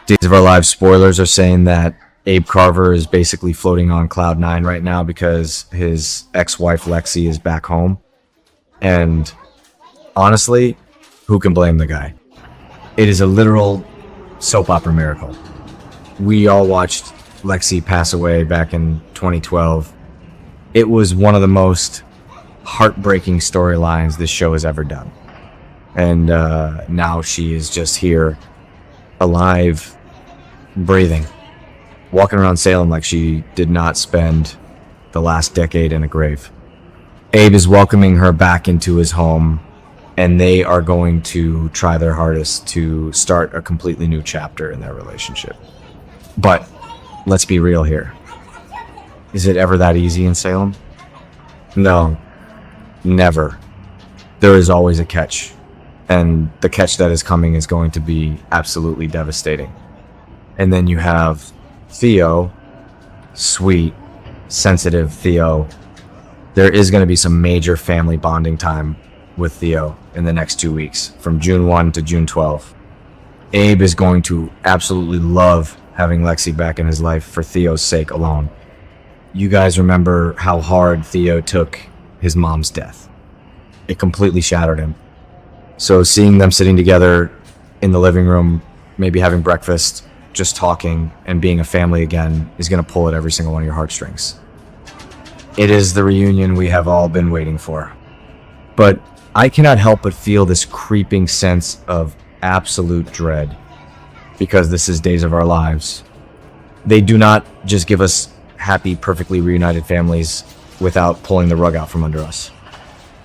Days of Our Lives spoilers are saying that Abe Carver is basically floating on cloud nine right now because his ex-wife Lexie is back home. And honestly, who can blame the guy? It is a literal soap opera miracle. We all watched Lexie pass away back in 2012. It was one of the most heartbreaking storylines this show has ever done. And now she is just here, alive, breathing, walking around Salem like she did not spend the last decade in a grave. Abe is welcoming her back into his home, and they are going to try their hardest to start a completely new chapter in their relationship. But let's be real here. Is it ever that easy in Salem? No, never. There is always a catch, and the catch that is coming is going to be absolutely devastating. And then you have Theo, sweet, sensitive Theo. There is going to be some major family bonding time with Theo in the next 2 weeks, from June 1 to June 12. Abe is going to absolutely love having Lexie back in his life for Theo's sake alone. You guys remember how hard Theo took his mom's death. It completely shattered him. So seeing them sitting together in the living room, maybe having breakfast, just talking and being a family again is going to pull at every single one of your heartstrings. It is the reunion we have all been waiting for. But I cannot help but feel this creeping sense of absolute dread, because this is Days of Our Lives. They do not just give us happy, perfectly reunited families without pulling the rug out from under us.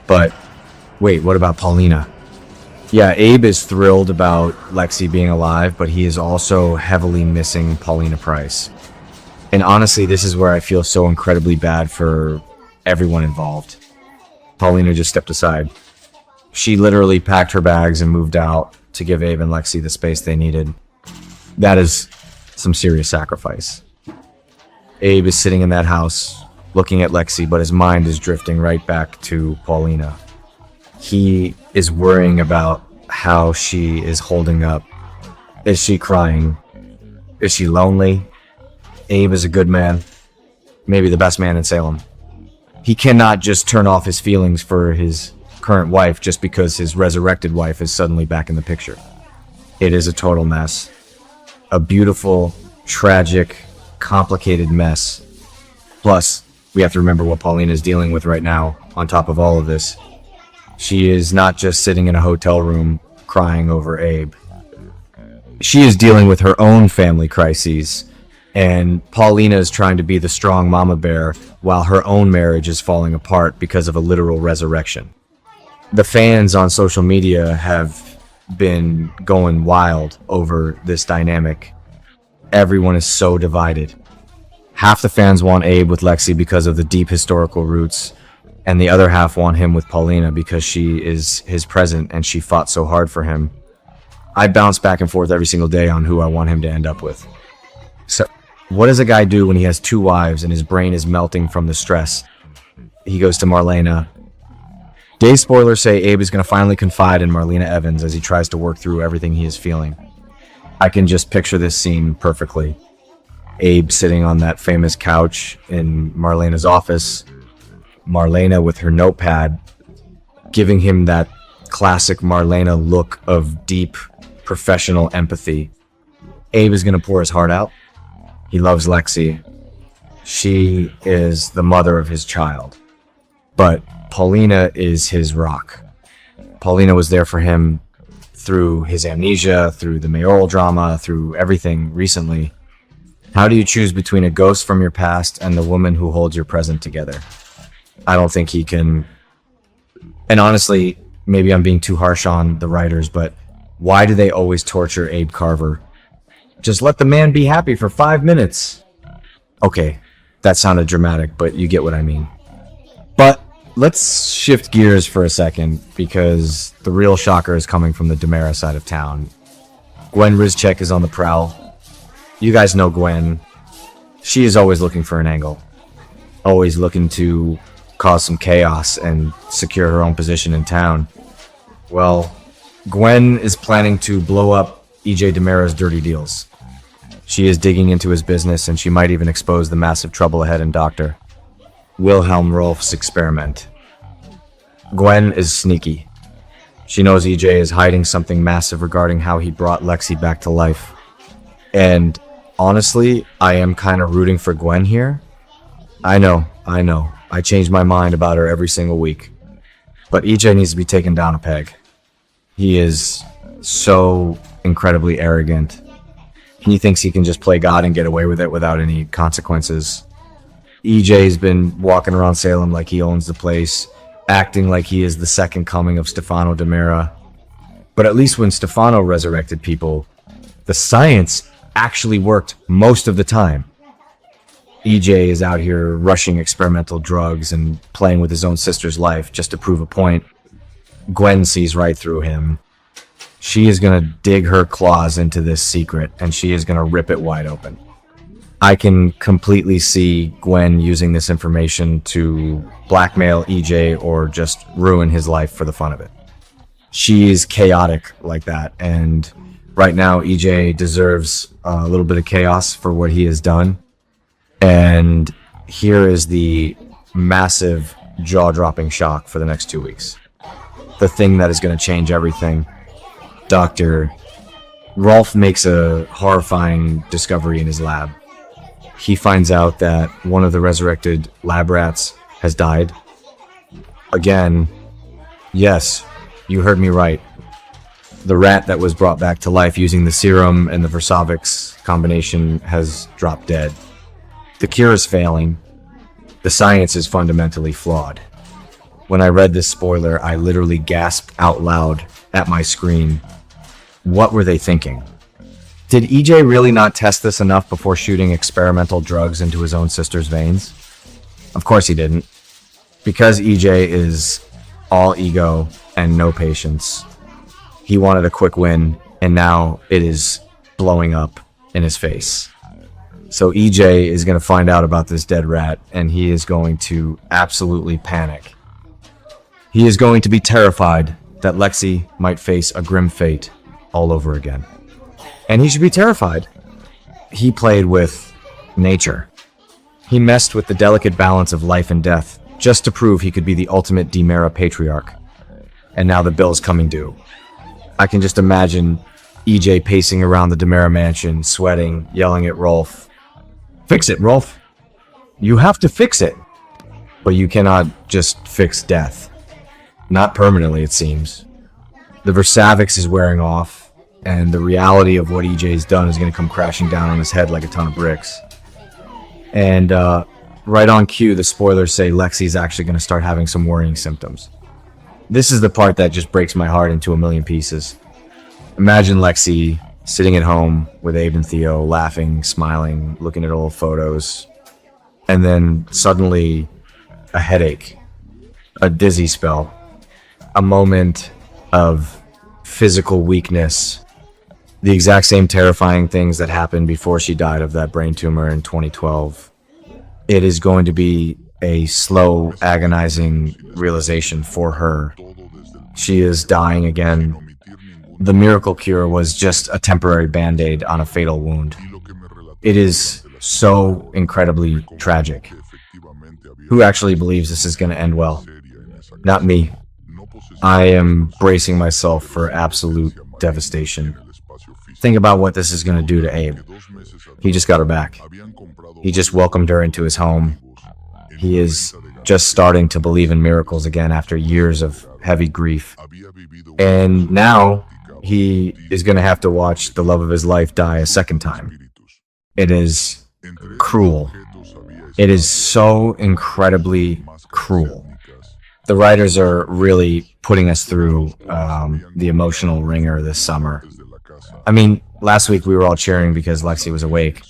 But wait, what about Paulina? Yeah, Abe is thrilled about Lexie being alive, but he is also heavily missing Paulina Price. And honestly, this is where I feel so incredibly bad for everyone involved. Paulina just stepped aside. She literally packed her bags and moved out to give Abe and Lexie the space they needed. That is some serious sacrifice. Abe is sitting in that house, looking at Lexie, but his mind is drifting right back to Paulina. He is worrying about how she is holding up. Is she crying? Is she lonely? Abe is a good man, maybe the best man in Salem. He cannot just turn off his feelings for his current wife just because his resurrected wife is suddenly back in the picture. It is a total mess. A beautiful, tragic, complicated mess. Plus, we have to remember what Paulina is dealing with right now on top of all of this. She is not just sitting in a hotel room crying over Abe. She is dealing with her own family crises, and Paulina is trying to be the strong mama bear while her own marriage is falling apart because of a literal resurrection. The fans on social media have been going wild over this dynamic. Everyone is so divided. Half the fans want Abe with Lexie because of the deep historical roots, and the other half want him with Paulina because she is his present and she fought so hard for him. I bounce back and forth every single day on who I want him to end up with. So, what does a guy do when he has 2 wives and his brain is melting from the stress? He goes to Marlena. Day spoilers say Abe is going to finally confide in Marlena Evans as he tries to work through everything he is feeling. I can just picture this scene perfectly. Abe sitting on that famous couch in Marlena's office, Marlena with her notepad, giving him that classic Marlena look of deep, professional empathy. Abe is going to pour his heart out. He loves Lexie. She is the mother of his child. But Paulina is his rock. Paulina was there for him through his amnesia, through the mayoral drama, through everything recently. How do you choose between a ghost from your past and the woman who holds your present together? I don't think he can. And honestly, maybe I'm being too harsh on the writers, but why do they always torture Abe Carver? Just let the man be happy for 5 minutes. Okay, that sounded dramatic, but you get what I mean. But let's shift gears for a second, because the real shocker is coming from the DiMera side of town. Gwen Rizczech is on the prowl. You guys know Gwen. She is always looking for an angle. Always looking to cause some chaos and secure her own position in town. Well, Gwen is planning to blow up EJ DiMera's dirty deals. She is digging into his business, and she might even expose the massive trouble ahead in Dr. Wilhelm Rolf's experiment. Gwen is sneaky. She knows EJ is hiding something massive regarding how he brought Lexie back to life. And honestly, I am kind of rooting for Gwen here. I know. I change my mind about her every single week. But EJ needs to be taken down a peg. He is so incredibly arrogant. He thinks he can just play God and get away with it without any consequences. EJ's been walking around Salem like he owns the place, acting like he is the second coming of Stefano DiMera. But at least when Stefano resurrected people, the science actually worked most of the time. EJ is out here rushing experimental drugs and playing with his own sister's life just to prove a point. Gwen sees right through him. She is going to dig her claws into this secret, and she is going to rip it wide open. I can completely see Gwen using this information to blackmail EJ or just ruin his life for the fun of it. She is chaotic like that, and right now EJ deserves a little bit of chaos for what he has done. And here is the massive jaw-dropping shock for the next 2 weeks. The thing that is going to change everything. Dr. Rolf makes a horrifying discovery in his lab. He finds out that one of the resurrected lab rats has died. Again, yes, you heard me right. The rat that was brought back to life using the serum and the Versavix combination has dropped dead. The cure is failing. The science is fundamentally flawed. When I read this spoiler, I literally gasped out loud at my screen. What were they thinking? Did EJ really not test this enough before shooting experimental drugs into his own sister's veins? Of course he didn't. Because EJ is all ego and no patience, he wanted a quick win, and now it is blowing up in his face. So EJ is going to find out about this dead rat, and he is going to absolutely panic. He is going to be terrified that Lexie might face a grim fate all over again. And he should be terrified. He played with nature. He messed with the delicate balance of life and death just to prove he could be the ultimate DiMera patriarch. And now the bill's coming due. I can just imagine EJ pacing around the DiMera mansion, sweating, yelling at Rolf. Fix it, Rolf. You have to fix it. But you cannot just fix death. Not permanently, it seems. The Versavix is wearing off, and the reality of what EJ's done is going to come crashing down on his head like a ton of bricks. And right on cue, the spoilers say Lexie's actually going to start having some worrying symptoms. This is the part that just breaks my heart into a million pieces. Imagine Lexie sitting at home with Abe and Theo, laughing, smiling, looking at old photos, and then suddenly a headache, a dizzy spell, a moment of physical weakness, the exact same terrifying things that happened before she died of that brain tumor in 2012. It is going to be a slow, agonizing realization for her. She is dying again. The miracle cure was just a temporary band-aid on a fatal wound. It is so incredibly tragic. Who actually believes this is going to end well? Not me. I am bracing myself for absolute devastation. Think about what this is going to do to Abe. He just got her back. He just welcomed her into his home. He is just starting to believe in miracles again after years of heavy grief. And now he is going to have to watch the love of his life die a second time. It is cruel. It is so incredibly cruel. The writers are really putting us through the emotional ringer this summer. I mean, last week we were all cheering because Lexie was awake.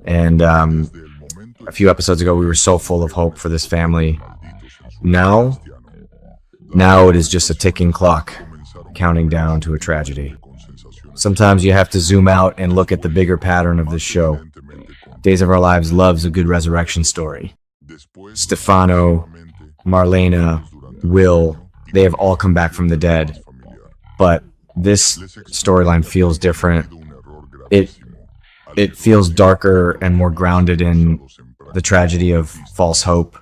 And a few episodes ago we were so full of hope for this family. Now it is just a ticking clock counting down to a tragedy. Sometimes you have to zoom out and look at the bigger pattern of this show. Days of Our Lives loves a good resurrection story. Stefano, Marlena, Will, they have all come back from the dead. But this storyline feels different. It It feels darker and more grounded in the tragedy of false hope.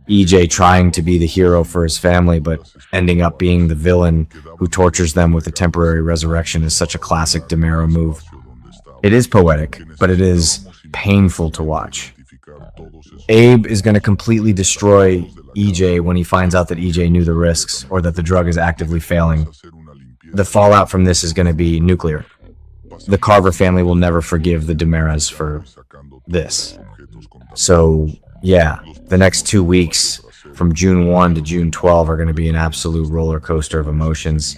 EJ trying to be the hero for his family, but ending up being the villain who tortures them with a temporary resurrection is such a classic DiMera move. It is poetic, but it is painful to watch. Abe is going to completely destroy EJ when he finds out that EJ knew the risks or that the drug is actively failing. The fallout from this is going to be nuclear. The Carver family will never forgive the DiMeras for this. So, yeah, the next 2 weeks from June 1 to June 12 are going to be an absolute roller coaster of emotions.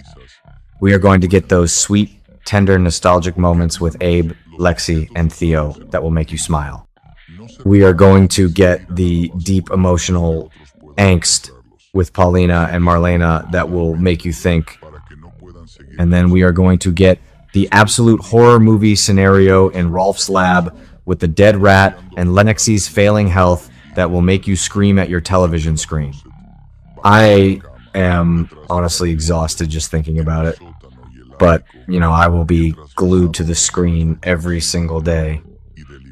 We are going to get those sweet, tender, nostalgic moments with Abe, Lexie, and Theo that will make you smile. We are going to get the deep emotional angst with Paulina and Marlena that will make you think. And then we are going to get the absolute horror movie scenario in Rolf's lab with the dead rat and Lexie's failing health that will make you scream at your television screen. I am honestly exhausted just thinking about it. But, you know, I will be glued to the screen every single day.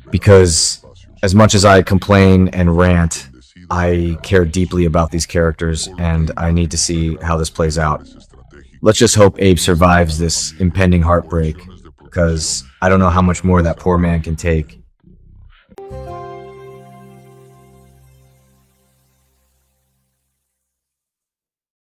Because as much as I complain and rant, I care deeply about these characters and I need to see how this plays out. Let's just hope Abe survives this impending heartbreak, because I don't know how much more that poor man can take.